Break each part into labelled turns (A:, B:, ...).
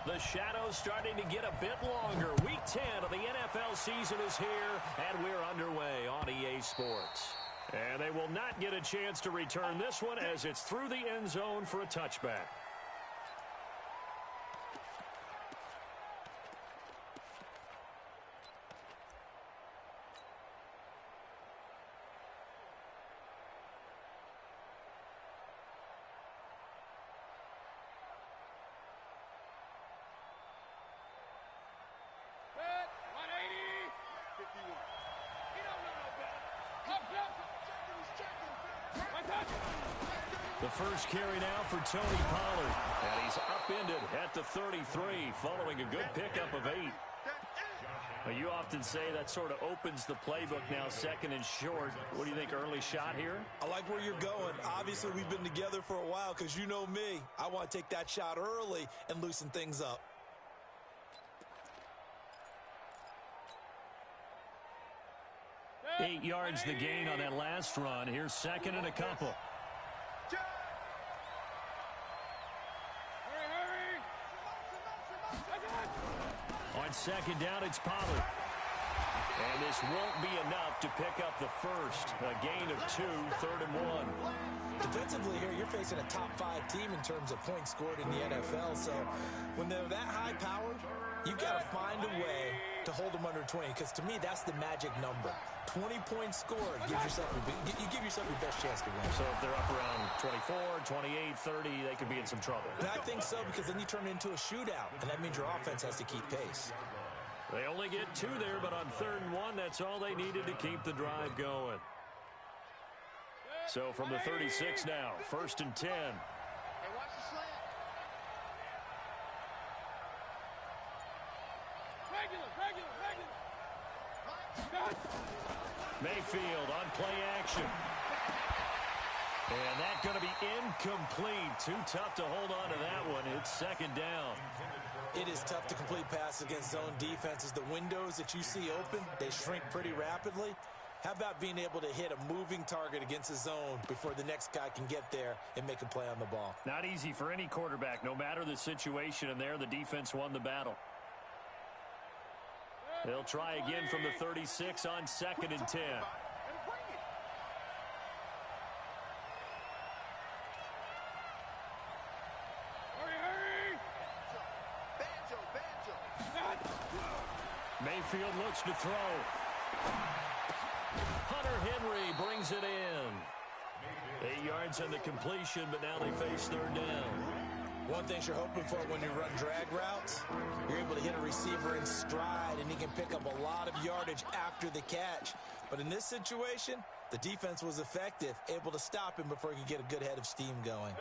A: The shadow's starting to get a bit longer. Week 10 of the NFL season is here, and we're underway on EA Sports. And they will not get a chance to return this one as it's through the end zone for a touchback. The first carry now for Tony Pollard. And he's upended at the 33 following a good pickup of 8. Well, you often say that sort of opens the playbook now, second and short. What do you think, early shot here?
B: I like where you're going. Obviously, we've been together for a while because you know me. I want to take that shot early and loosen things up.
A: Eight yards the gain on that last run. Here's second and a couple. On second down, it's Pollard. And this won't be enough to pick up the first. A gain of 2, 3rd and 1.
B: Defensively here, you're facing a top-5 team in terms of points scored in the NFL. So when they're that high-powered, you've got to find a way to hold them under 20. Because to me, that's the magic number. 20 points scored, you give yourself your best chance to win.
A: So if they're up around 24, 28, 30, they could be in some trouble.
B: And I think so, because then you turn it into a shootout, and that means your offense has to keep pace.
A: They only get 2 there, but on 3rd and 1, that's all they needed to keep the drive going. So from the 36 now, 1st and 10. Mayfield on play action. And that's going to be incomplete. Too tough to hold on to that one. It's 2nd down.
B: It is tough to complete passes against zone defenses. The windows that you see open, they shrink pretty rapidly. How about being able to hit a moving target against a zone before the next guy can get there and make a play on the ball?
A: Not easy for any quarterback, no matter the situation, and there the defense won the battle. They'll try again from the 36 on 2nd and 10. Mayfield looks to throw. Hunter Henry brings it in. 8 yards on the completion, but now they face 3rd down.
B: One thing you're hoping for when you run drag routes, you're able to hit a receiver in stride, and he can pick up a lot of yardage after the catch. But in this situation, the defense was effective, able to stop him before he could get a good head of steam going.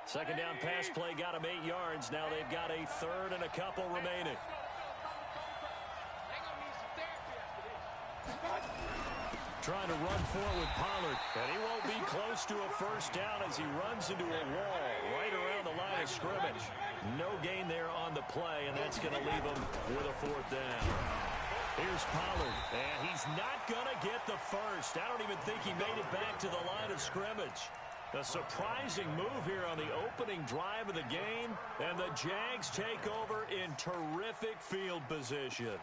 A: 2nd down pass play got him 8 yards. Now they've got a 3rd and a couple remaining. Trying to run forward with Pollard, and he won't be close to a 1st down as he runs into a wall right around the line of scrimmage. No gain there on the play, and that's going to leave him with a 4th down. Here's Pollard, and he's not going to get the first. I don't even think he made it back to the line of scrimmage. A surprising move here on the opening drive of the game, and the Jags take over in terrific field position.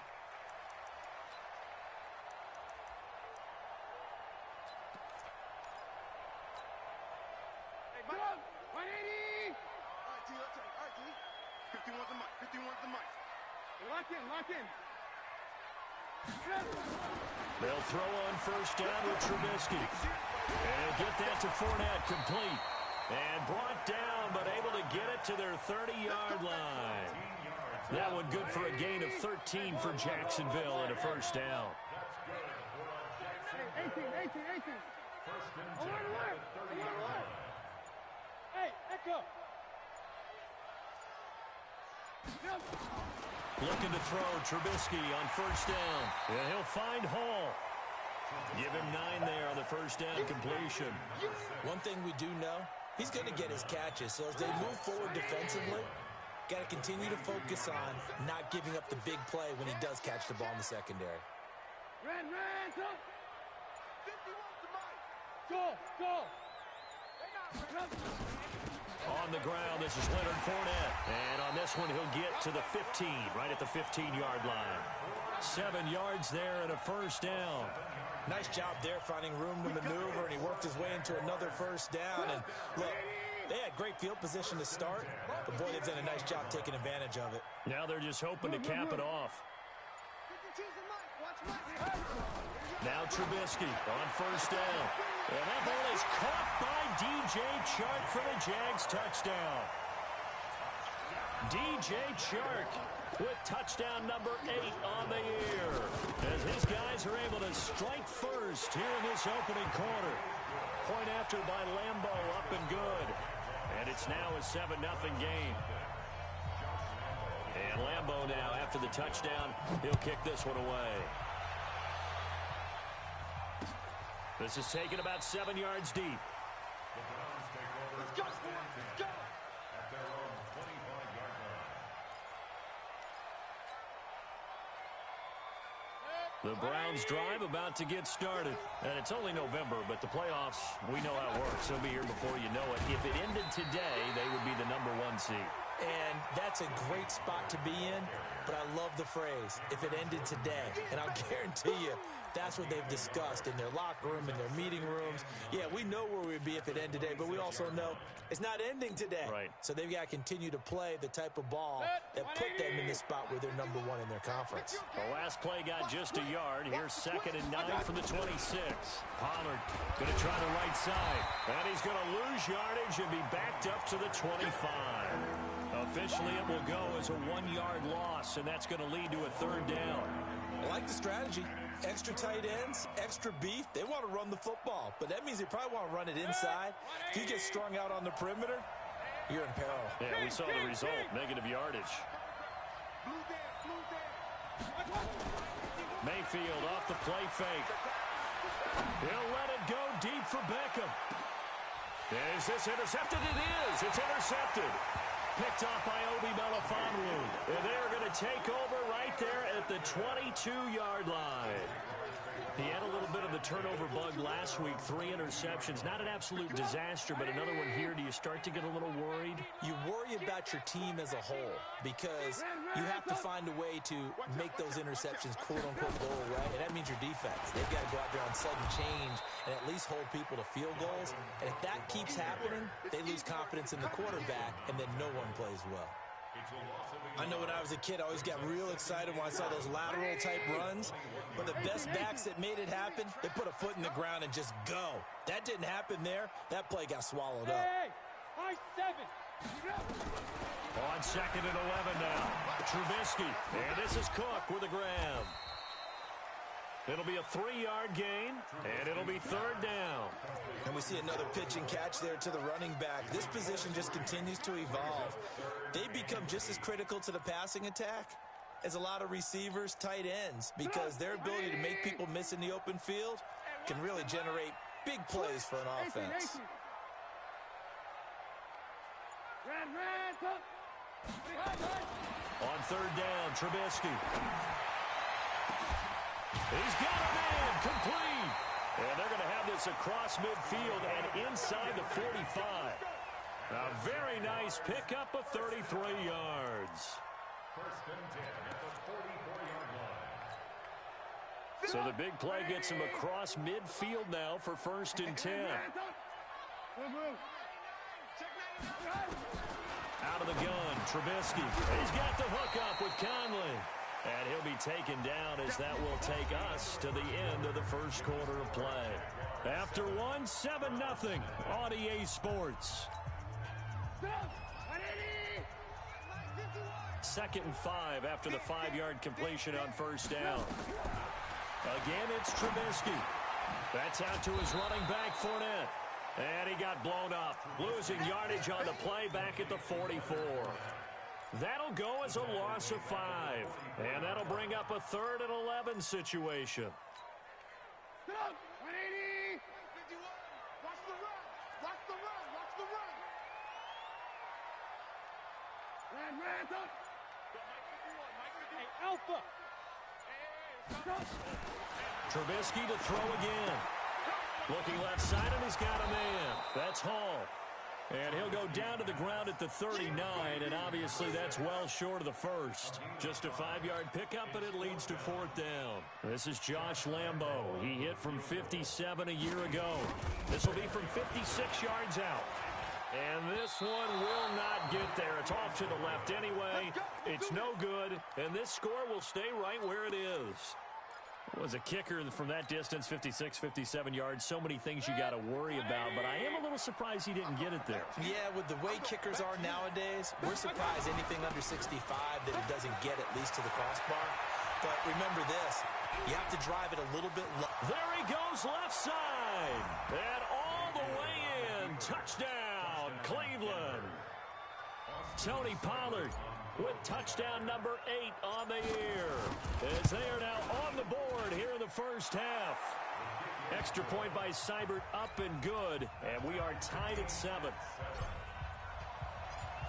A: They'll throw on 1st down with Trubisky. And get that to Fournette, complete. And brought down, but able to get it to their 30-yard line. That one good for a gain of 13 for Jacksonville and a 1st down.
C: 18. Hey, echo.
A: Looking to throw Trubisky on 1st down. And he'll find Hall. Give him 9 there on the 1st down completion.
B: One thing we do know, he's going to get his catches. So as they move forward defensively, got to continue to focus on not giving up the big play when he does catch the ball in the secondary.
C: Go.
A: On the ground, this is Leonard Fournette. And on this one, he'll get to the 15, right at the 15-yard line. 7 yards there and a first down.
B: Nice job there finding room to maneuver, and he worked his way into another first down. And look, they had great field position to start, but boy, they've done a nice job taking advantage of it.
A: Now they're just hoping to cap it off. Now Trubisky on first down. And that ball is caught by DJ Chark for the Jags touchdown. DJ Chark with touchdown number 8 on the year, as his guys are able to strike first here in this opening quarter. Point after by Lambo, up and good. And it's now a 7-0 game. And Lambo now, after the touchdown, he'll kick this one away. This is taken about 7 yards deep. Let's go. Let's go. The Browns drive about to get started. And it's only November, but the playoffs, we know how it works. They'll be here before you know it. If it ended today, they would be the number 1 seed.
B: And that's a great spot to be in, but I love the phrase, if it ended today. And I'll guarantee you, that's what they've discussed in their locker room, in their meeting rooms. Yeah, we know where we'd be if it ended today, but we also know it's not ending today.
A: Right.
B: So they've got to continue to play the type of ball that put them in the spot where they're number 1 in their conference.
A: The last play got just a yard. Here's 2nd and 9 from the 26. Pollard going to try the right side. And he's going to lose yardage and be backed up to the 25. Officially, it will go as a 1-yard loss, and that's going to lead to a 3rd down.
B: I like the strategy. Extra tight ends, extra beef. They want to run the football, but that means they probably want to run it inside. If you get strung out on the perimeter, you're in peril.
A: Yeah, we saw the result, negative yardage. Mayfield off the play fake. He'll let it go deep for Beckham. Is this intercepted? It is. It's intercepted. Picked off by Obi Melifonwu. And they're going to take over right there at the 22-yard line. He had a little bit of the turnover bug last week, 3 interceptions. Not an absolute disaster, but another one here. Do you start to get a little worried?
B: You worry about your team as a whole because you have to find a way to make those interceptions quote-unquote go away, and that means your defense. They've got to go out there on sudden change and at least hold people to field goals. And if that keeps happening, they lose confidence in the quarterback, and then no one plays well. I know when I was a kid, I always got real excited when I saw those lateral-type runs. But the best backs that made it happen, they put a foot in the ground and just go. That didn't happen there. That play got swallowed up.
C: Hey, 7.
A: On 2nd and 11 now. Trubisky. And this is Cook with a grab. It'll be a 3-yard gain, and it'll be 3rd down.
B: And we see another pitch and catch there to the running back. This position just continues to evolve. They become just as critical to the passing attack as a lot of receivers, tight ends, because their ability to make people miss in the open field can really generate big plays for an offense.
A: On 3rd down, Trubisky. He's got a man, complete. And they're going to have this across midfield and inside the 45. A very nice pickup of 33 yards. So the big play gets him across midfield now for 1st and 10. Out of the gun, Trubisky. He's got the hook up with Conley. And he'll be taken down as that will take us to the end of the 1st quarter of play. After 1, 7-0 on EA Sports. 2nd and 5 after the 5-yard completion on 1st down. Again, it's Trubisky. That's out to his running back, Fournette. And he got blown up, losing yardage on the play back at the 44. That'll go as a loss of 5. And that'll bring up a 3rd and 11 situation.
C: Alpha.
A: Trubisky to throw again. Looking left side, and he's got a man. That's Hall. And he'll go down to the ground at the 39, and obviously that's well short of the first. Just a 5-yard pickup, and it leads to 4th down. This is Josh Lambo. He hit from 57 a year ago. This will be from 56 yards out. And this one will not get there. It's off to the left anyway. It's no good, and this score will stay right where it is. Was a kicker from that distance, 56, 57 yards. So many things you got to worry about, but I am a little surprised he didn't get it there.
B: Yeah, with the way kickers are nowadays, we're surprised anything under 65 that it doesn't get at least to the crossbar. But remember this, you have to drive it a little bit low.
A: There he goes left side, and all the way in. Touchdown, Cleveland. Tony Pollard with touchdown number 8 on the year, as they are now on the board here in the first half. Extra point by Seibert up and good, and we are tied at 7.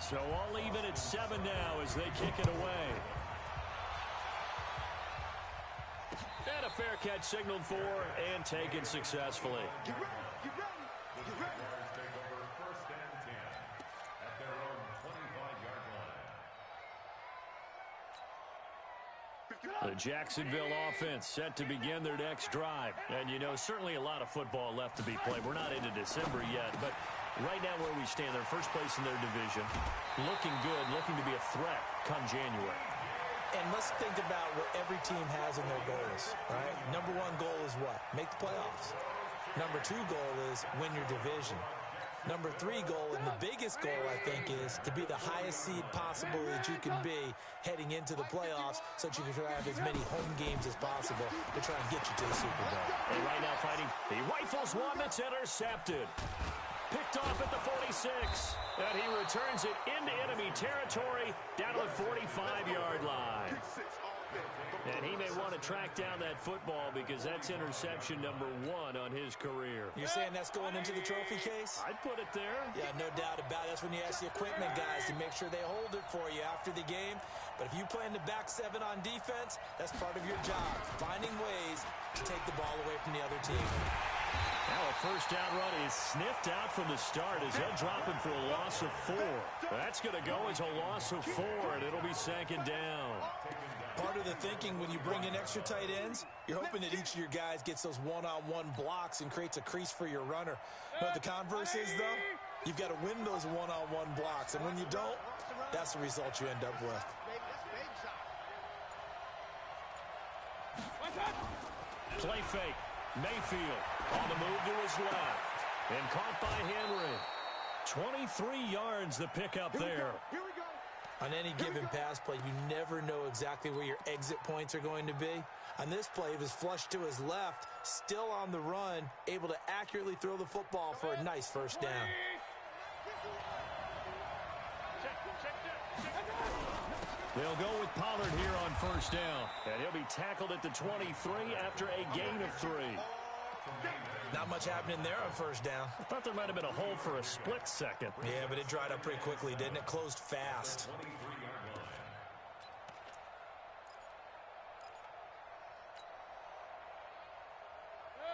A: So all even at 7 now as they kick it away. And a fair catch signaled for and taken successfully.
C: Get ready, get ready, get ready.
A: The Jacksonville offense set to begin their next drive. And, you know, certainly a lot of football left to be played. We're not into December yet, but right now where we stand, they're first place in their division. Looking good, looking to be a threat come January.
B: And let's think about what every team has in their goals, right? Number 1 goal is what? Make the playoffs. Number 2 goal is win your division. Number 3 goal, and the biggest goal, I think, is to be the highest seed possible that you can be heading into the playoffs so that you can have as many home games as possible to try and get you to the Super Bowl.
A: And right now fighting, he rifles one that's intercepted. Picked off at the 46, and he returns it into enemy territory down to the 45-yard line. And he may want to track down that football because that's interception number 1 on his career.
B: You're saying that's going into the trophy case?
A: I'd put it there.
B: Yeah, no doubt about it. That's when you ask the equipment guys to make sure they hold it for you after the game. But if you play in the back 7 on defense, that's part of your job, finding ways to take the ball away from the other team.
A: Now a first down run is sniffed out from the start as they'll drop him for a loss of 4. That's going to go as a loss of 4, and it'll be 2nd down.
B: Part of the thinking when you bring in extra tight ends, you're hoping that each of your guys gets those one-on-one blocks and creates a crease for your runner. But the converse is, though, you've got to win those one-on-one blocks. And when you don't, that's the result you end up with.
A: Play fake. Mayfield on the move to his left. And caught by Henry. 23 yards the pickup there.
C: Here we go.
B: On any given pass play, you never know exactly where your exit points are going to be. On this play, it was flushed to his left, still on the run, able to accurately throw the football for a nice first down.
A: They'll go with Pollard here on first down. And he'll be tackled at the 23 after a gain of 3.
B: Not much happening there on first down.
A: I thought there might have been a hole for a split second.
B: Yeah, but it dried up pretty quickly, didn't it? Closed fast.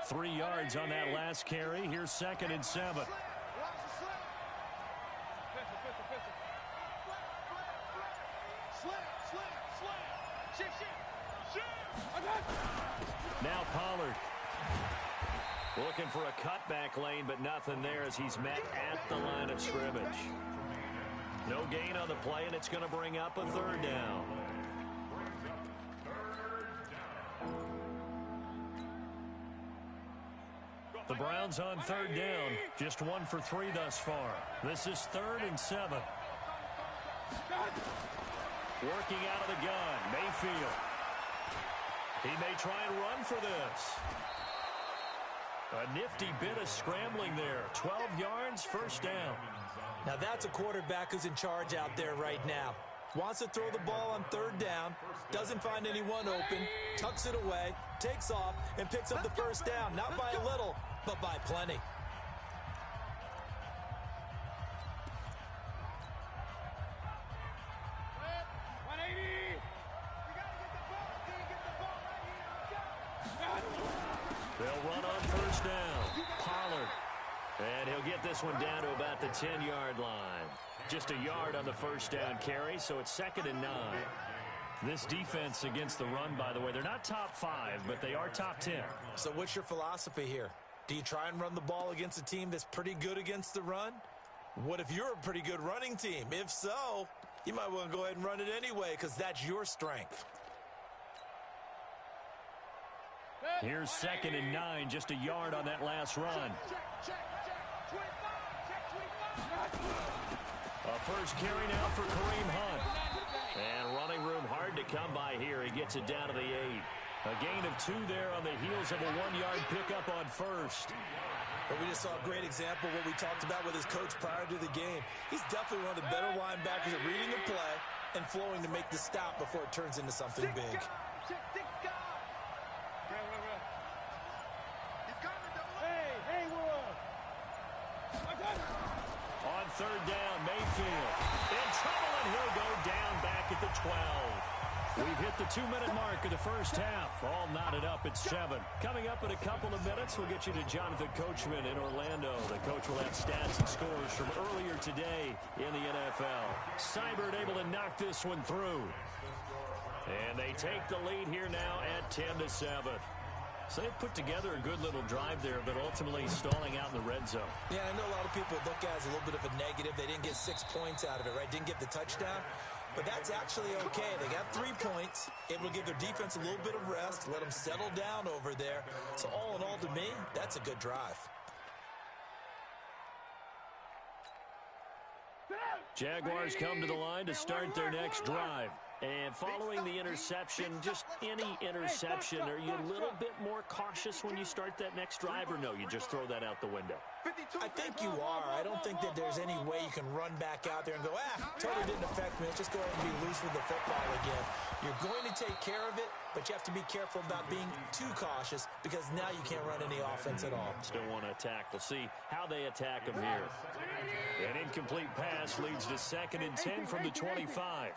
A: Three yards on that last carry. Here's 2nd and 7. Now Pollard looking for a cutback lane, but nothing there as he's met at the line of scrimmage. No gain on the play, and it's going to bring up a 3rd down. The Browns on 3rd down, just 1 for 3 thus far. This is 3rd and 7. Working out of the gun, Mayfield. He may try and run for this. A nifty bit of scrambling there. 12 yards, first down.
B: Now that's a quarterback who's in charge out there right now. Wants to throw the ball on 3rd down, doesn't find anyone open, tucks it away, takes off, and picks up the first down. Not by a little, but by plenty.
A: They'll run on first down. Pollard And he'll get this one down to about the 10-yard line. Just a yard on the first down carry, so it's 2nd and 9. This defense against the run, by the way, they're not top 5, but they are top 10.
B: So what's your philosophy here? Do you try and run the ball against a team that's pretty good against the run? What if you're a pretty good running team? If so, you might want to go ahead and run it anyway because that's your strength.
A: Here's 2nd and 9, just a yard on that last run. A first carry now for Kareem Hunt. And running room hard to come by here. He gets it down to the 8. A gain of 2 there on the heels of a 1-yard pickup on first.
B: But we just saw a great example of what we talked about with his coach prior to the game. He's definitely one of the better linebackers at reading the play and flowing to make the stop before it turns into something big.
A: On 3rd down, Mayfield in trouble, and he'll go down back at the 12. We've hit the 2-minute mark of the first half. All knotted up at 7. Coming up in a couple of minutes, we'll get you to Jonathan Coachman in Orlando. The coach will have stats and scores from earlier today in the NFL. Seibert able to knock this one through. And they take the lead here now at 10-7. So they put together a good little drive there, but ultimately stalling out in the red zone.
B: Yeah, I know a lot of people look at it as a little bit of a negative. They didn't get 6 points out of it, right? Didn't get the touchdown. But that's actually okay. They got 3 points. Able to give their defense a little bit of rest, let them settle down over there. So all in all, to me, that's a good drive.
A: Jaguars come to the line to start their next drive. And following the interception, just any interception, are you a little bit more cautious when you start that next drive, or no, you just throw that out the window?
B: I think you are. I don't think that there's any way you can run back out there and go, totally didn't affect me. Let's just go ahead and be loose with the football again. You're going to take care of it, but you have to be careful about being too cautious because now you can't run any offense at all.
A: Still want to attack. We'll see how they attack them here. An incomplete pass leads to 2nd and 10 from the 25.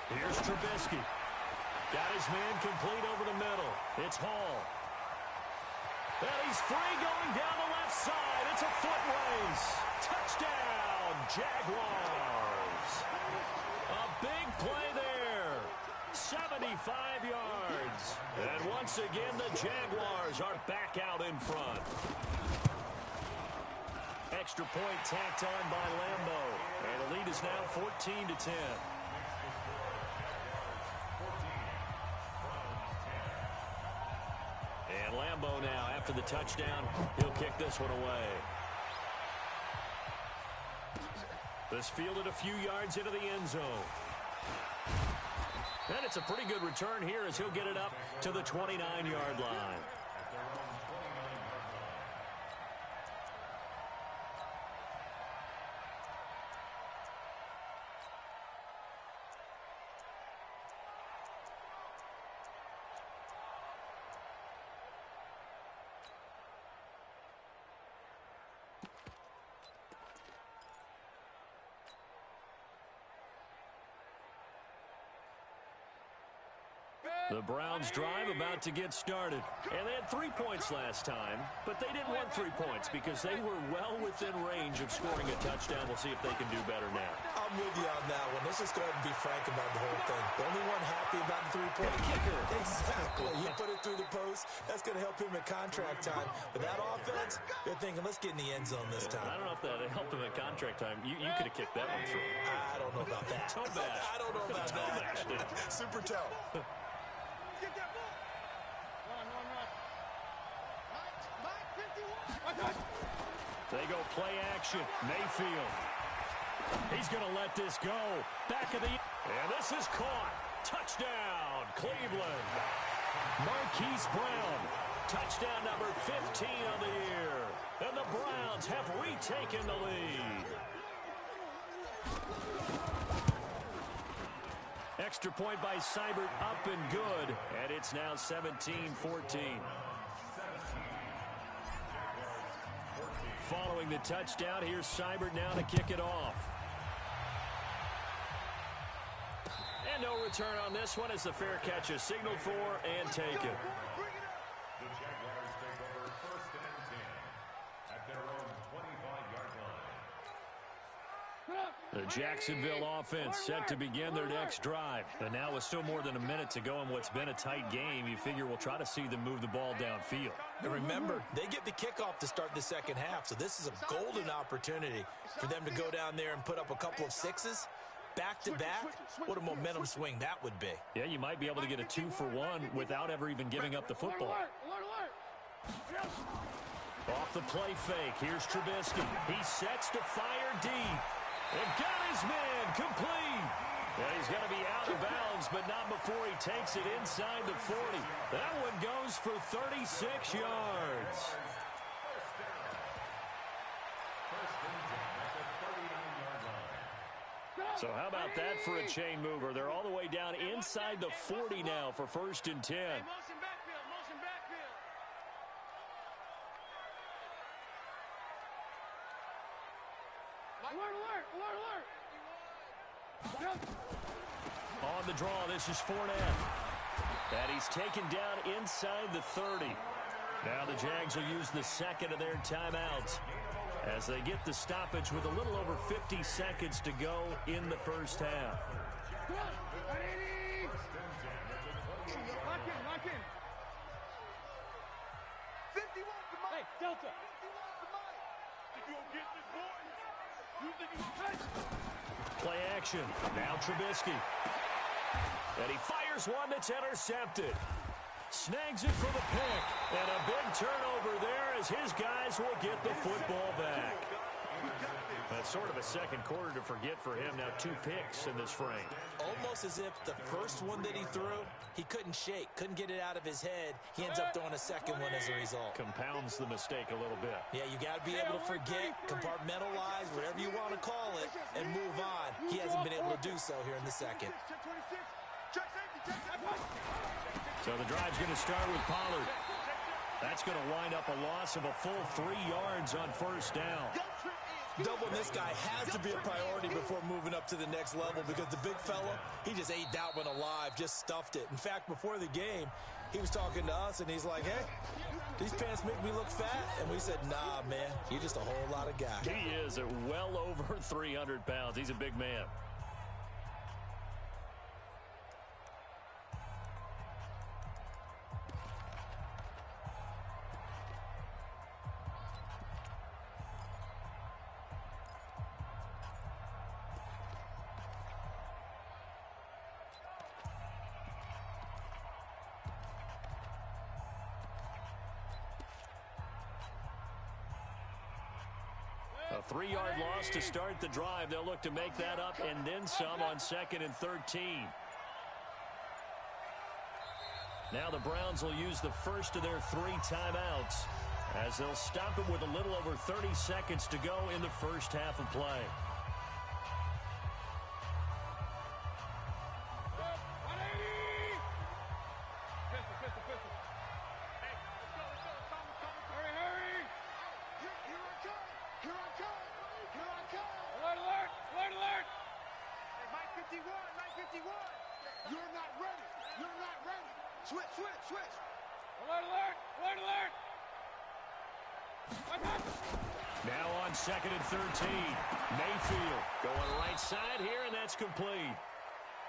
A: Here's Trubisky. Got his man complete over the middle. It's Hall. And he's free going down the left side. It's a foot race. Touchdown, Jaguars. A big play there. 75 yards. And once again, the Jaguars are back out in front. Extra point tacked on by Lambo. And the lead is now 14-10. And Lambo now, after the touchdown, he'll kick this one away. This fielded a few yards into the end zone. And it's a pretty good return here as he'll get it up to the 29-yard line. The Browns drive about to get started. And they had 3 points last time, but they didn't want 3 points because they were well within range of scoring a touchdown. We'll see if they can do better now.
B: I'm with you on that one. Let's just go ahead and be frank about the whole thing. The only one happy about the 3-point
A: kicker.
B: Exactly. You put it through the post. That's going to help him at contract time. But that offense, they're thinking, let's get in the end zone this time.
A: I don't know if that helped him at contract time. You could have kicked that one through.
B: I don't know about that.
A: Toe bash.
B: I don't know about
A: Toe bash, dude.
B: Super toe.
C: Get that ball.
A: They go play action. Mayfield. He's going to let this go. Back of the... And this is caught. Touchdown, Cleveland. Marquise Brown. Touchdown number 15 on the year. And the Browns have retaken the lead. Extra point by Seibert, up and good. And it's now 17-14. Following the touchdown, here's Seibert now to kick it off. And no return on this one as the fair catch is signaled for and taken. The Jacksonville offense set to begin their next drive. And now with still more than a minute to go in what's been a tight game, you figure we'll try to see them move the ball downfield.
B: And remember, they get the kickoff to start the second half, so this is a golden opportunity for them to go down there and put up a couple of sixes. Back-to-back, what a momentum swing that would be.
A: Yeah, you might be able to get a 2-for-1 without ever even giving up the football. Off the play fake, here's Trubisky. He sets to fire deep. And got his man complete. Yeah, he's going to be out of bounds, but not before he takes it inside the 40. That one goes for 36 yards. So how about that for a chain mover? They're all the way down inside the 40 now for 1st and 10.
C: Motion backfield, motion backfield.
D: Alert!
A: On the draw, this is Fournette. And he's taken down inside the 30. Now the Jags will use the second of their timeouts as they get the stoppage with a little over 50 seconds to go in the first half.
D: Lock in.
C: 51 for Mike.
D: Hey, Delta.
C: 51 for Mike. If you don't get this boy, you think you can.
A: Play action. Now Trubisky. And he fires one that's intercepted. Snags it for the pick. And a big turnover there as his guys will get the football back. That's sort of a second quarter to forget for him. Now 2 picks in this frame.
B: Almost as if the first one that he threw, he couldn't shake, couldn't get it out of his head. He ends up throwing a second one as a result.
A: Compounds the mistake a little bit.
B: Yeah, you got to be able to forget, compartmentalize, whatever you want to call it, and move on. He hasn't been able to do so here in the second.
C: Check 26. Check safety. Check safety.
A: So the drive's going to start with Pollard. That's going to wind up a loss of a full 3 yards on 1st down.
B: Doubling this guy has to be a priority before moving up to the next level because the big fella, he just ate that one alive, just stuffed it. In fact, before the game, he was talking to us, and he's like, hey, these pants make me look fat? And we said, nah, man, you're just a whole lot of guy.
A: He is at well over 300 pounds. He's a big man. A 3-yard loss to start the drive. They'll look to make that up and then some on 2nd and 13. Now the Browns will use the first of their 3 timeouts as they'll stop it with a little over 30 seconds to go in the first half of play. Now on 2nd and 13. Mayfield going right side here, and that's complete.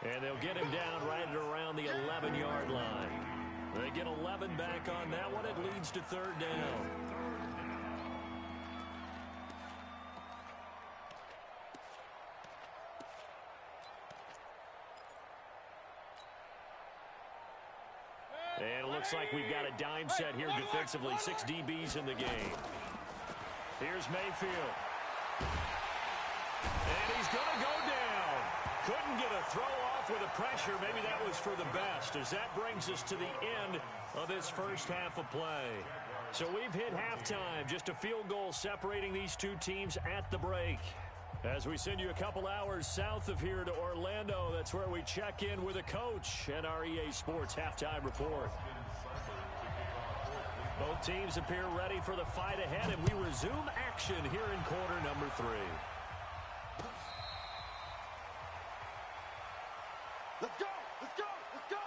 A: And they'll get him down right at around the 11-yard line. They get 11 back on that one. It leads to 3rd down. And it looks like we've got a dime set here defensively. 6 DBs in the game. Here's Mayfield. And he's going to go down. Couldn't get a throw off with the pressure. Maybe that was for the best, as that brings us to the end of this first half of play. So we've hit halftime. Just a field goal separating these 2 teams at the break. As we send you a couple hours south of here to Orlando, that's where we check in with a coach and our EA Sports halftime report. Both teams appear ready for the fight ahead, and we resume action here in quarter number 3.
C: Let's go! Let's go! Let's go!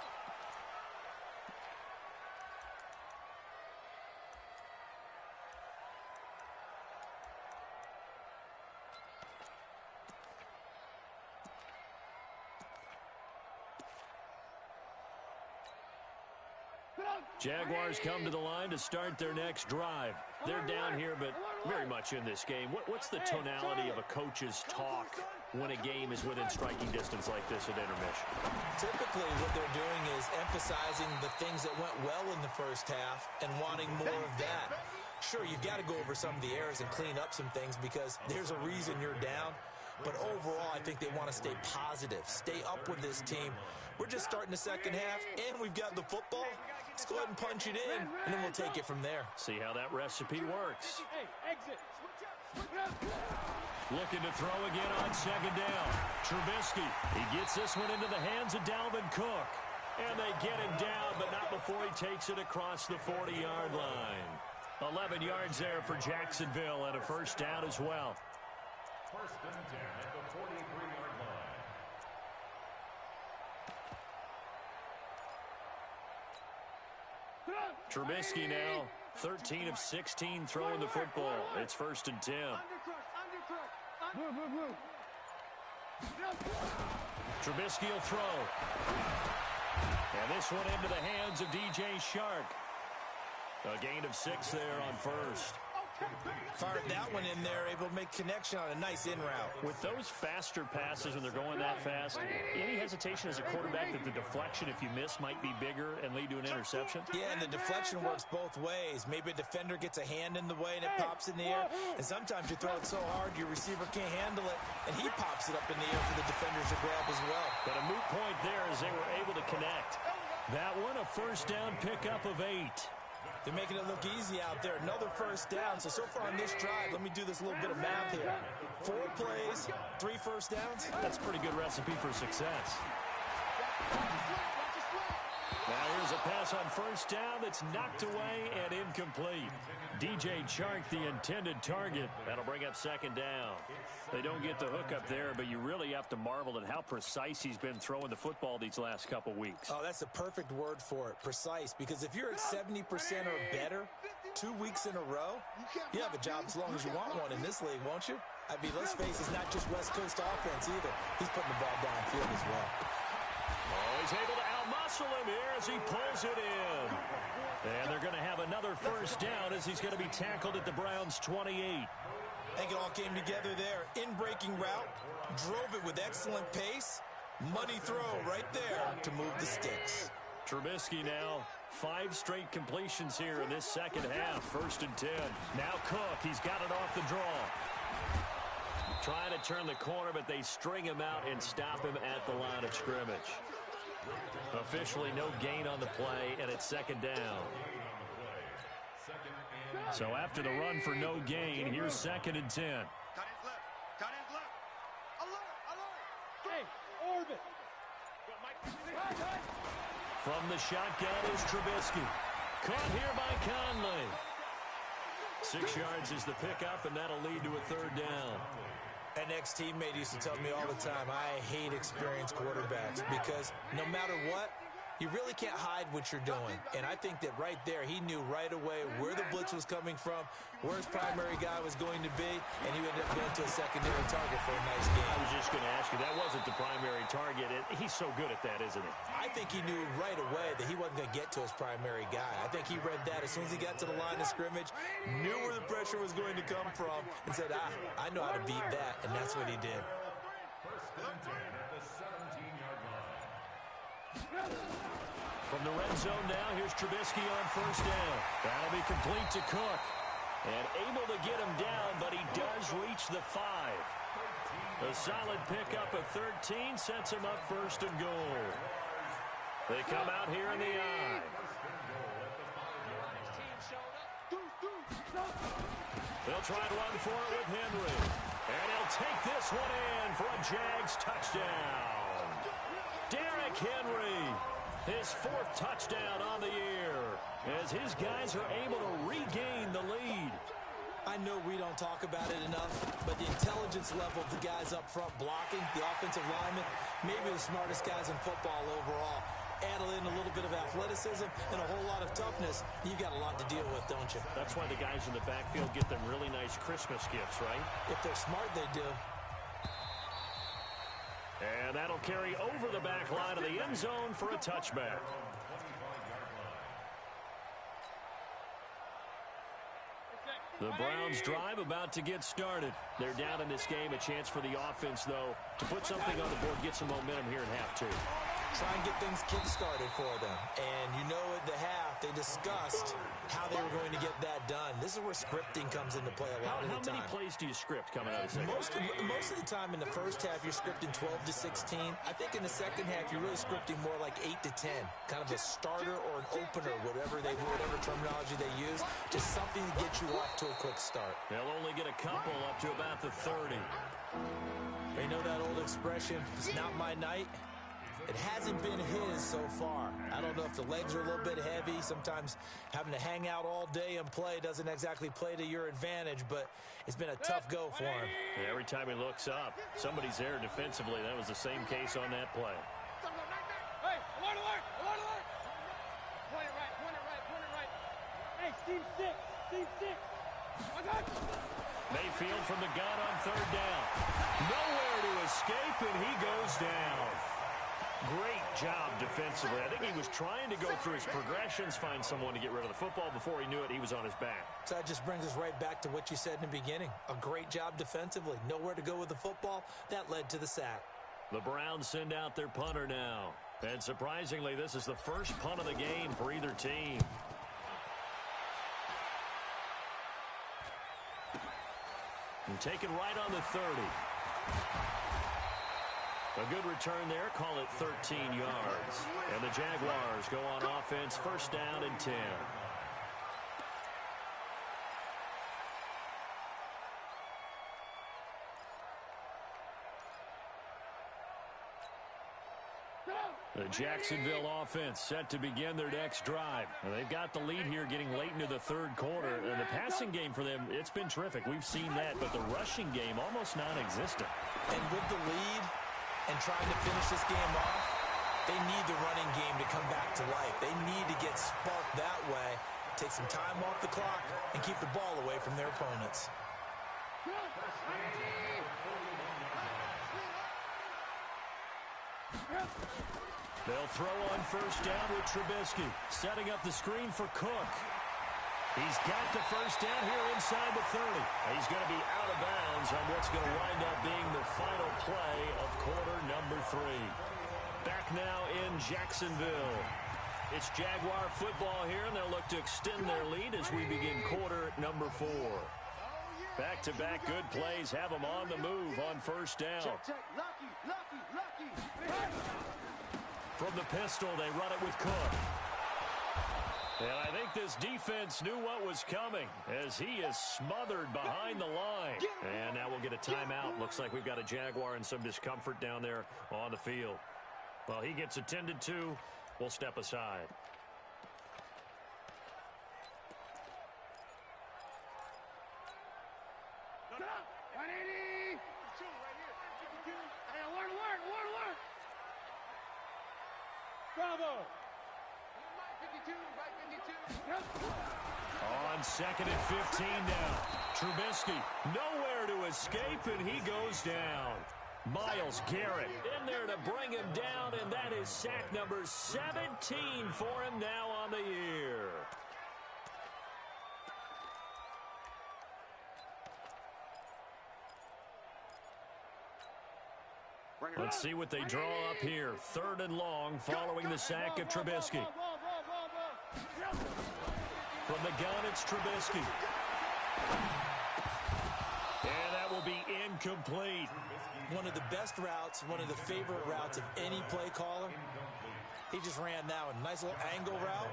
A: Jaguars come to the line to start their next drive. They're down here, but very much in this game. What's the tonality of a coach's talk when a game is within striking distance like this at intermission?
B: Typically, what they're doing is emphasizing the things that went well in the first half and wanting more of that. Sure, you've got to go over some of the errors and clean up some things because there's a reason you're down. But overall, I think they want to stay positive, stay up with this team. We're just starting the second half, and we've got the football. Let's go ahead and punch it in, and then we'll take it from there.
A: See how that recipe works. Looking to throw again on second down. Trubisky, he gets this one into the hands of Dalvin Cook. And they get him down, but not before he takes it across the 40-yard line. 11 yards there for Jacksonville and a first down as well.
D: First and 10 at the 43-yard line.
A: Trubisky now, 13 of 16 throwing the football. It's first and 10. Trubisky will throw. And this one into the hands of DJ Shark. A gain of 6 there on first.
B: Fired that one in there, able to make connection on a nice in route.
A: With those faster passes when they're going that fast, any hesitation as a quarterback that the deflection, if you miss, might be bigger and lead to an interception?
B: Yeah, and the deflection works both ways. Maybe a defender gets a hand in the way and it pops in the air. And sometimes you throw it so hard your receiver can't handle it, and he pops it up in the air for the defenders to grab as well.
A: But a moot point there as they were able to connect. That one, a first down pickup of 8.
B: They're making it look easy out there. Another first down. So far on this drive, let me do this little bit of math here. 4 plays, 3 first downs.
A: That's a pretty good recipe for success. Now here's a pass on first down that's knocked away and incomplete. DJ Chark, the intended target. That'll bring up second down. They don't get the hook up there, but you really have to marvel at how precise he's been throwing the football these last couple weeks.
B: Oh, that's a perfect word for it, precise, because if you're at 70% or better 2 weeks in a row, you have a job as long as you want one in this league, won't you? I mean, let's face it, it's not just West Coast offense either. He's putting the ball downfield as well.
A: Oh, he's able to outmuscle him here as he pulls it in. And they're going to have another first down as he's going to be tackled at the Browns' 28.
B: I think it all came together there. In-breaking route, drove it with excellent pace. Money throw right there to move the sticks.
A: Trubisky now, 5 straight completions here in this second half. First and 10. Now Cook, he's got it off the draw. Trying to turn the corner, but they string him out and stop him at the line of scrimmage. Officially no gain on the play, and it's second down. So after the run for no gain, here's second and 10. From the shotgun is Trubisky. Caught here by Conley. 6 yards is the pickup, and that'll lead to a third down.
B: An ex-teammate used to tell me all the time, I hate experienced quarterbacks because no matter what, you really can't hide what you're doing. And I think that right there, he knew right away where the blitz was coming from, where his primary guy was going to be, and he ended up going to a secondary target for a nice game.
A: I was just going to ask you, that wasn't the primary target. He's so good at that, isn't he?
B: I think he knew right away that he wasn't going to get to his primary guy. I think he read that as soon as he got to the line of scrimmage, knew where the pressure was going to come from, and said, I know how to beat that, and that's what he did.
D: First and 10 at the 17-yard line.
A: From the red zone now, here's Trubisky on first down. That'll be complete to Cook. And able to get him down, but he does reach the 5. A solid pickup of 13 sets him up first and goal. They come out here in the I. They'll try to run for it with Henry. And he'll take this one in for a Jags touchdown. Derrick Henry, his 4th touchdown on the year, as his guys are able to regain the lead.
B: I know we don't talk about it enough, but the intelligence level of the guys up front blocking, the offensive linemen, maybe the smartest guys in football overall. Add in a little bit of athleticism and a whole lot of toughness, you've got a lot to deal with, don't you?
A: That's why the guys in the backfield get them really nice Christmas gifts, right?
B: If they're smart, they do.
A: And that'll carry over the back line of the end zone for a touchback. The Browns drive about to get started. They're down in this game. A chance for the offense, though, to put something on the board, get some momentum here in half two.
B: Try and get things kick-started for them. And you know at the half, they discussed how they were going to get that done. This is where scripting comes into play a lot of the time.
A: How many plays do you script coming out of the second?
B: Most of the time in the first half, you're scripting 12 to 16. I think in the second half, you're really scripting more like 8 to 10. Kind of a starter or an opener, whatever terminology they use. Just something to get you off to a quick start.
A: They'll only get a couple up to about the 30.
B: You know that old expression, it's not my night? It hasn't been his so far. I don't know if the legs are a little bit heavy. Sometimes having to hang out all day and play doesn't exactly play to your advantage, but it's been a tough go for him.
A: Yeah, every time he looks up, somebody's there defensively. That was the same case on that play.
C: Hey, alert, alert, alert, alert. Point it right. Hey, Steve 6. I got you.
A: Mayfield from the gun on third down. Nowhere to escape, and he goes down. Great job defensively. I think he was trying to go through his progressions, find someone to get rid of the football. Before he knew it, he was on his back.
B: So that just brings us right back to what you said in the beginning. A great job defensively. Nowhere to go with the football. That led to the sack.
A: The Browns send out their punter now. And surprisingly, this is the first punt of the game for either team. And taken right on the 30. A good return there. Call it 13 yards. And the Jaguars go on offense. First down and 10. The Jacksonville offense set to begin their next drive. Well, they've got the lead here getting late into the third quarter. And the passing game for them, it's been terrific. We've seen that, but the rushing game almost non-existent.
B: And with the lead and trying to finish this game off, they need the running game to come back to life. They need to get sparked that way, take some time off the clock, and keep the ball away from their opponents.
A: They'll throw on first down with Trubisky, setting up the screen for Cook. He's got the first down here inside the 30. He's going to be out of bounds on what's going to wind up being the final play of quarter number 3. Back now in Jacksonville. It's Jaguar football here, and they'll look to extend their lead as we begin quarter number 4. Back-to-back good plays have them on the move on first down.
C: Check. Lucky.
A: From the pistol, they run it with Cook. And I think this defense knew what was coming as he is smothered behind the line. And now we'll get a timeout. Looks like we've got a Jaguar in some discomfort down there on the field. Well, he gets attended to. We'll step aside.
C: Bravo!
A: On second and 15 now. Trubisky nowhere to escape, and he goes down. Myles Garrett in there to bring him down, and that is sack number 17 for him now on the year. Let's see what they draw up here. Third and long following the sack of Trubisky. From the gun, it's Trubisky. And that will be incomplete.
B: One of the best routes, one of the favorite routes of any play caller. He just ran that one. Nice little angle route.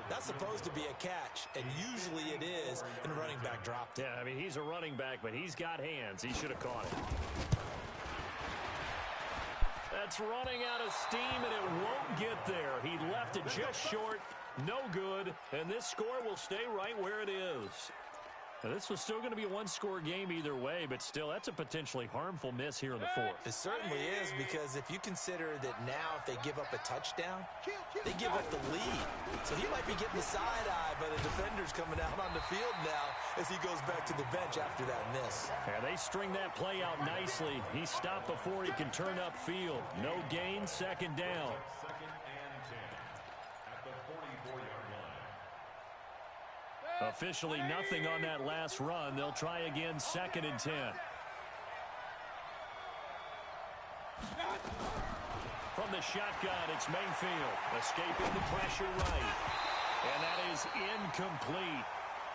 B: That's supposed to be a catch, and usually it is, and the running back dropped it.
A: Yeah, I mean, he's a running back, but he's got hands. He should have caught it. That's running out of steam, and it won't get there. He left it just short, no good, and this score will stay right where it is. Now, this was still going to be a one-score game either way, but still, that's a potentially harmful miss here in the fourth.
B: It certainly is, because if you consider that now if they give up a touchdown, they give up the lead. So he might be getting the side eye, but a defender's coming out on the field now as he goes back to the bench after that miss.
A: Yeah, they string that play out nicely. He stopped before he can turn upfield. No gain, second down.
D: Second and 10 at the 44-yard line.
A: Officially nothing on that last run. They'll try again, 2nd and 10. From the shotgun, it's Mayfield. Escaping the pressure right. And that is incomplete.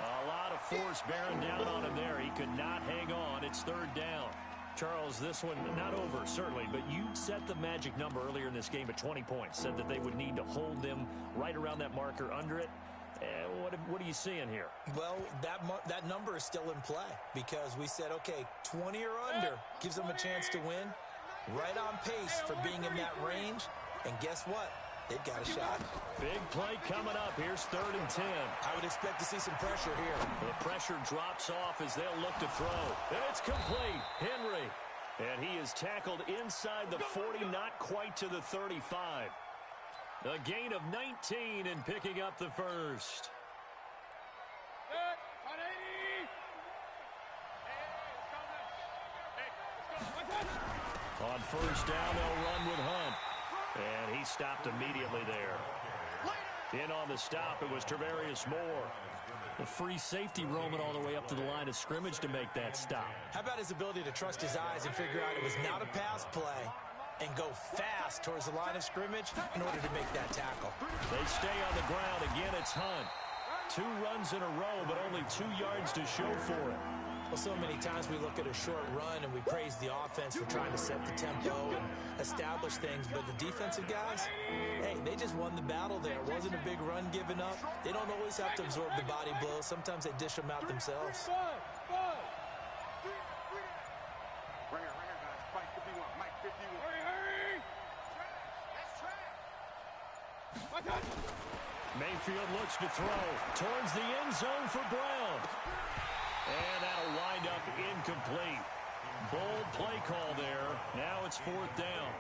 A: A lot of force bearing down on him there. He could not hang on. It's 3rd down. Charles, this one not over, certainly, but you set the magic number earlier in this game at 20 points. Said that they would need to hold them right around that marker under it. What are you seeing here?
B: Well, that number is still in play because we said, okay, 20 or under gives them a chance to win. Right on pace for being in that range. And guess what? They've got a shot.
A: Big play coming up. Here's 3rd and 10.
B: I would expect to see some pressure here.
A: The pressure drops off as they'll look to throw. And it's complete. Henry. And he is tackled inside the 40, not quite to the 35. A gain of 19 and picking up the first. On 1st down, they'll run with Hunt. And he stopped immediately there. In on the stop, it was Travarius Moore. The free safety roaming all the way up to the line of scrimmage to make that stop.
B: How about his ability to trust his eyes and figure out it was not a pass play and go fast towards the line of scrimmage in order to make that tackle.
A: They stay on the ground. Again, it's Hunt. 2 runs in a row, but only 2 yards to show for it.
B: Well, so many times we look at a short run and we praise the offense for trying to set the tempo and establish things, but the defensive guys, hey, they just won the battle there. It wasn't a big run given up. They don't always have to absorb the body blows. Sometimes they dish them out themselves.
A: Mayfield looks to throw towards the end zone for Brown. And that'll wind up incomplete. Bold play call there. Now it's 4th down.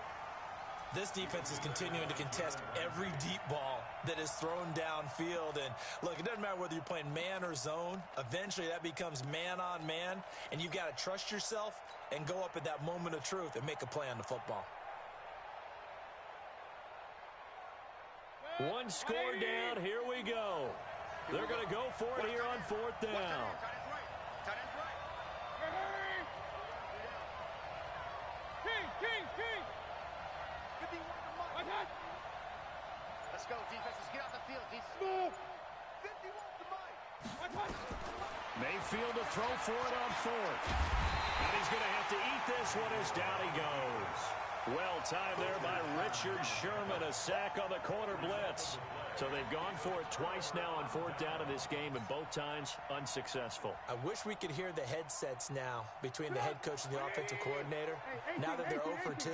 B: This defense is continuing to contest every deep ball that is thrown downfield. And look, it doesn't matter whether you're playing man or zone. Eventually that becomes man on man. And you've got to trust yourself and go up at that moment of truth and make a play on the football.
A: One score down. Here we go. They're going to go for it here on 4th down.
C: Let's go, defense. Let's get off the field. Move. 51 to Mike.
A: Mayfield to throw for it on 4th. And he's going to have to eat this one as down he goes. Well timed there by Richard Sherman. A sack on the corner blitz. So they've gone for it twice now on 4th down in this game, and both times unsuccessful.
B: I wish we could hear the headsets now between the head coach and the offensive coordinator. Now that they're 0 for 2,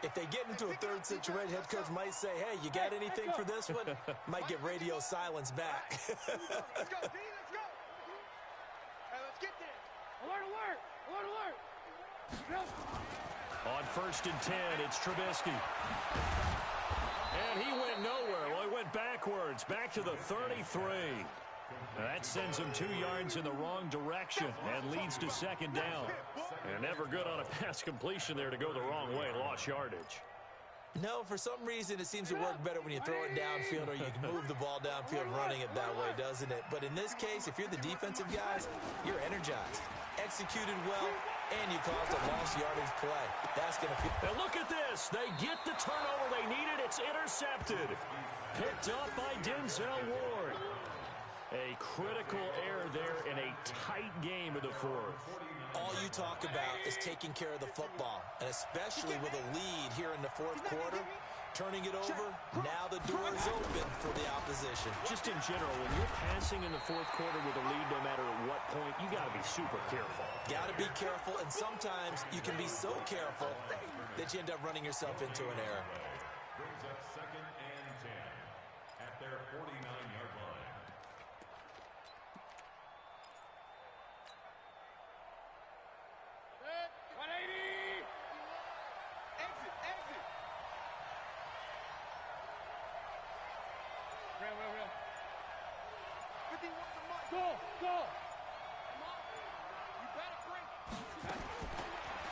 B: if they get into a 3rd situation, head coach might say, hey, you got anything for this one? Might get radio silence back.
C: Let's go, D. Let's go. Hey, let's get there. Alert, alert. Alert, alert.
A: On 1st and 10, it's Trubisky. And he went nowhere. Well, he went backwards, back to the 33. Now that sends him 2 yards in the wrong direction and leads to 2nd down. And never good on a pass completion there to go the wrong way. Lost yardage.
B: No, for some reason it seems to work better when you throw it downfield or you can move the ball downfield running it that way, doesn't it? But in this case, if you're the defensive guys, you're energized, executed well, and you caused a lost yardage play. That's going to feel...
A: And look at this. They get the turnover they needed. It's intercepted. Picked up by Denzel Ward. A critical error there in a tight game of the 4th.
B: All you talk about is taking care of the football, and especially with a lead here in the 4th quarter, turning it over, now the door is open for the opposition.
A: Just in general, when you're passing in the 4th quarter with a lead, no matter at what point, you got to be super careful.
B: Got to be careful, and sometimes you can be so careful that you end up running yourself into an error.
D: Brings up 2nd and 10 at their 49-yard line.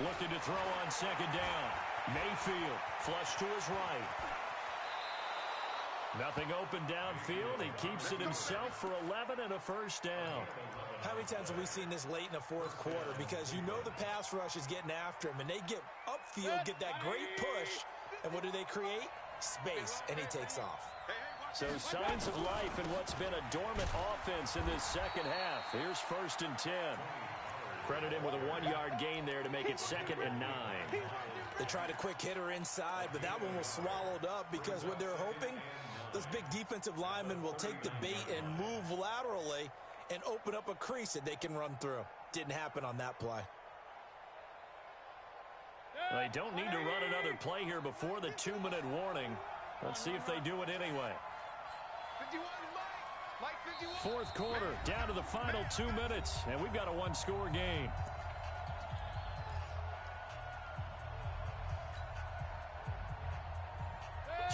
A: Looking to throw on 2nd down. Mayfield, flush to his right. Nothing open downfield. He keeps it himself for 11 and a first down.
B: How many times have we seen this late in the fourth quarter? Because you know the pass rush is getting after him, and they get upfield, get that great push, and what do they create? Space, and he takes off.
A: So signs of life in what's been a dormant offense in this second half. Here's 1st and 10. Credit him with a 1-yard gain there to make it 2nd and 9.
B: They tried a quick hitter inside, but that one was swallowed up because what they're hoping, those big defensive linemen will take the bait and move laterally and open up a crease that they can run through. Didn't happen on that play.
A: They don't need to run another play here before the 2-minute warning. Let's see if they do it anyway. 4th quarter, down to the final 2 minutes, and we've got a 1-score game.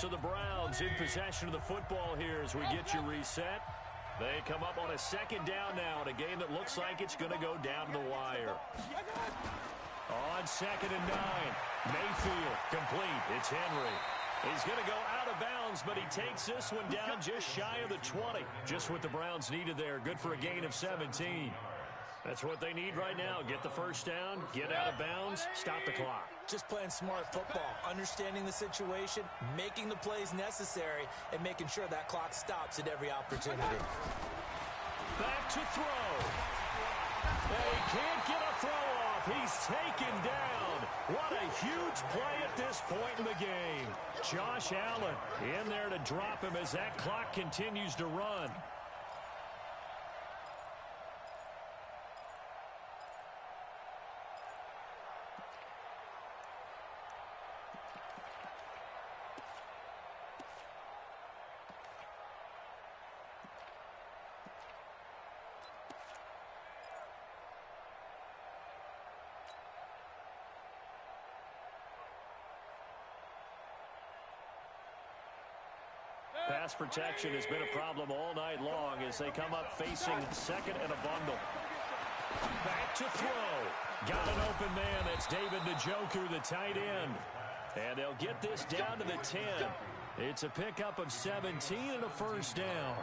A: So the Browns in possession of the football here as we get you reset. They come up on a 2nd down now in a game that looks like it's going to go down to the wire. On 2nd and 9, Mayfield complete. It's Henry. He's going to go out of bounds, but he takes this one down just shy of the 20. Just what the Browns needed there. Good for a gain of 17. That's what they need right now. Get the first down, get out of bounds, stop the clock.
B: Just playing smart football, understanding the situation, making the plays necessary, and making sure that clock stops at every opportunity.
A: Back to throw. They can't get a throw off. He's taken down. What a huge play at this point in the game. Josh Allen in there to drop him as that clock continues to run. Pass protection has been a problem all night long as they come up facing 2nd and a bundle. Back to throw. Got an open man. That's David Njoku, the tight end. And they'll get this down to the 10. It's a pickup of 17 and a first down.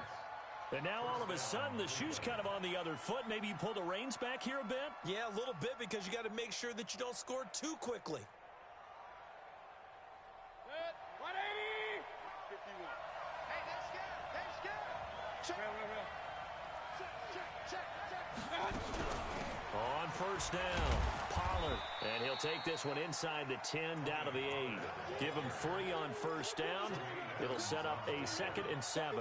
A: And now all of a sudden the shoe's kind of on the other foot. Maybe you pull the reins back here a bit?
B: Yeah, a little bit because you got to make sure that you don't score too quickly.
C: 180! 51. Hey, that's good. That's good. Check.
A: On first down, Pollard. And he'll take this one inside the 10 down to the 8. Give him 3 on first down. It'll set up a 2nd and 7.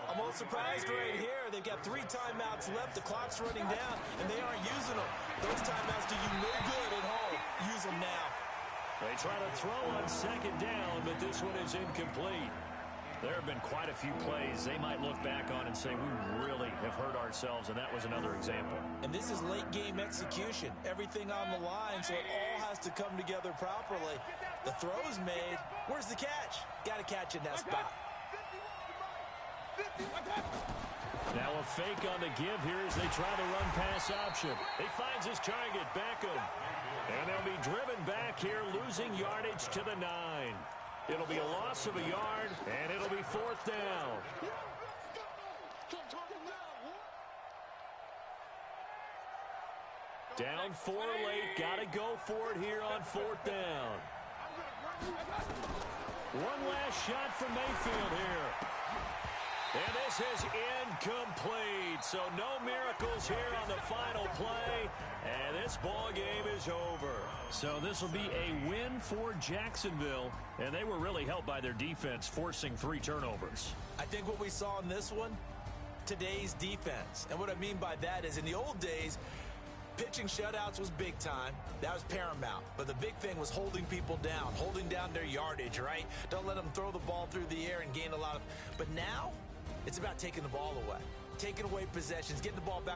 B: I'm all surprised right here. They've got 3 timeouts left. The clock's running down, and they aren't using them. Those timeouts do you no good at home. Use them now.
A: They try to throw on 2nd down, but this one is incomplete. There have been quite a few plays they might look back on and say, we really have hurt ourselves, and that was another example.
B: And this is late-game execution. Everything on the line, so it all has to come together properly. The throw's made. Where's the catch? Got to catch in that spot.
A: Now a fake on the give here as they try the run-pass option. He finds his target, Beckham. And they'll be driven back here, losing yardage to the 9. It'll be a loss of a yard, and it'll be 4th down. Down 4 late. Got to go for it here on 4th down. One last shot from Mayfield here. And this is incomplete. So no miracles here on the final play. And this ball game is over. So this will be a win for Jacksonville. And they were really helped by their defense, forcing 3 turnovers.
B: I think what we saw in this one, today's defense. And what I mean by that is in the old days, pitching shutouts was big time. That was paramount. But the big thing was holding people down, holding down their yardage, right? Don't let them throw the ball through the air and gain a lot of... But now, it's about taking the ball away, taking away possessions, getting the ball back.